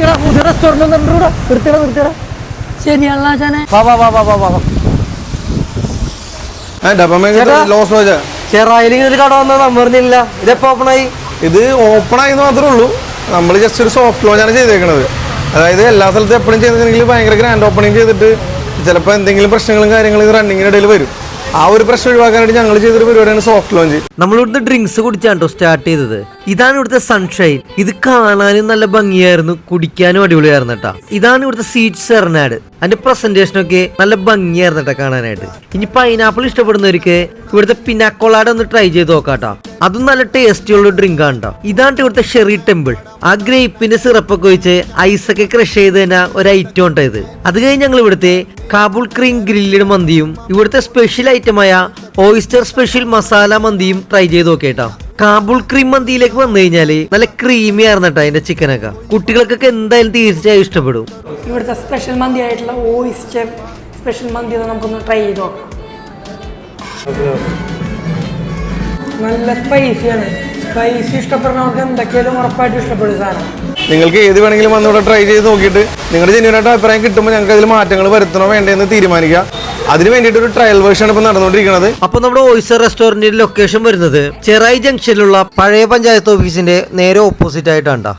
നിർത്തിയടാ, പുതിയ റെസ്റ്റോറന്റ് നിർത്തിയടാ. ശരിയാണല്ലോ ആശാനെ. വാ. ചെറായിൽ ഇങ്ങനെ ഒരു കട വന്നാൽ നമ്പറിനില്ല. ഇതെപ്പോ ഓപ്പണായി? ഇത് ഓപ്പണായി മാത്രമേ ഉള്ളൂ. നമ്മൾ ജസ്റ്റ് ഒരു സോഫ്റ്റ് ലോഞ്ചാണ് ചെയ്തേക്കുന്നത്. അതായത് എല്ലാ സ്ഥലത്തും എപ്പോഴും ചെയ്തിട്ടുണ്ടെങ്കിൽ ഭയങ്കര ഗ്രാൻഡ് ഓപ്പണിങ് ചെയ്തിട്ട് ചിലപ്പോൾ എന്തെങ്കിലും പ്രശ്നങ്ങളും കാര്യങ്ങളും ഇത് റണ്ണിങ്ങിനിടയിൽ വരും. ആ ഒരു പ്രശ്നം ഒഴിവാക്കാനായിട്ട് ഞങ്ങൾ ചെയ്തൊരു പരിപാടിയാണ് സോഫ്റ്റ് ലോഞ്ച്. നമ്മളിവിടുത്തെ ഡ്രിങ്ക്സ് കുടിച്ചാണ്ടോ സ്റ്റാർട്ട് ചെയ്തത്. ഇതാണ് ഇവിടുത്തെ സൺഷൈൻ. ഇത് കാണാനും നല്ല ഭംഗിയായിരുന്നു, കുടിക്കാനും അടിപൊളിയായിരുന്നു കേട്ടാ. ഇതാണ് ഇവിടുത്തെ സീറ്റ് സെറനാഡ്. അതിന്റെ പ്രസന്റേഷനൊക്കെ നല്ല ഭംഗിയായിരുന്നു കേട്ടോ കാണാനായിട്ട്. ഇനി പൈനാപ്പിൾ ഇഷ്ടപ്പെടുന്നവർക്ക് ഇവിടുത്തെ പിനാക്കോളാഡ് ഒന്ന് ട്രൈ ചെയ്ത് നോക്കാട്ടോ. അതും നല്ല ടേസ്റ്റി ഉള്ള ഡ്രിങ്ക് ആണ് കേട്ടോ. ഇതാണ് ഇവിടുത്തെ ഷെറി ടെമ്പിൾ. ആ ഗ്രേപ്പിന്റെ സിറപ്പൊക്കെ ഒഴിച്ച് ഐസൊക്കെ ക്രഷ് ചെയ്ത് തന്നെ ഒരു ഐറ്റം ഉണ്ടോ ഇത്. അത് കഴിഞ്ഞ് ഞങ്ങൾ ഇവിടുത്തെ കാബൂൾ ക്രീം ഗ്രില്ലഡ് മന്തിയും ഇവിടുത്തെ സ്പെഷ്യൽ ഐറ്റമായ ഓയിസ്റ്റർ സ്പെഷ്യൽ മസാല മന്തിയും ട്രൈ ചെയ്ത് നോക്കേട്ടോ. കാബൂൾ ക്രീം മന്തിയിലേക്ക് വന്നു കഴിഞ്ഞാല് നല്ല ക്രീമി ആയിരുന്നു കേട്ടോ അതിന്റെ ചിക്കനൊക്കെ. കുട്ടികൾക്കൊക്കെ എന്തായാലും തീർച്ചയായും ഇഷ്ടപ്പെടും. ഇവിടുത്തെ സ്പെഷ്യൽ മന്തി ആയിട്ടുള്ള ഓയിസ്റ്റർ സ്പെഷ്യൽ മന്തി നമുക്കൊന്ന് ട്രൈ ചെയ്ത് നോക്കാം. നല്ല സ്പൈസിയാണ്. സ്പൈസി ഇഷ്ടപ്പെടുന്നവർക്ക് എന്തൊക്കെയാലും ഉറപ്പായിട്ടും ഇഷ്ടപ്പെടും സാധനം. നിങ്ങൾക്ക് ഏത് വേണമെങ്കിലും വന്നിവിടെ ട്രൈ ചെയ്ത് നോക്കിയിട്ട് നിങ്ങളുടെ ജെന്യൂനായിട്ട് അഭിപ്രായം കിട്ടുമ്പോൾ ഞങ്ങൾക്ക് അതിൽ മാറ്റങ്ങൾ വരുത്തണോ വേണ്ടതെന്ന് തീരുമാനിക്കുക. അതിന് വേണ്ടിയിട്ട് ഒരു ട്രയൽ വേർഷൻ ഇപ്പൊ നടന്നുകൊണ്ടിരിക്കുന്നത്. അപ്പൊ നമ്മുടെ ഓയിസ്റ്റർ റെസ്റ്റോറന്റിന്റെ ലൊക്കേഷൻ വരുന്നത് ചെറായി ജംഗ്ഷനിലുള്ള പഴയ പഞ്ചായത്ത് ഓഫീസിന്റെ നേരെ ഓപ്പോസിറ്റ് ആയിട്ടാണ്.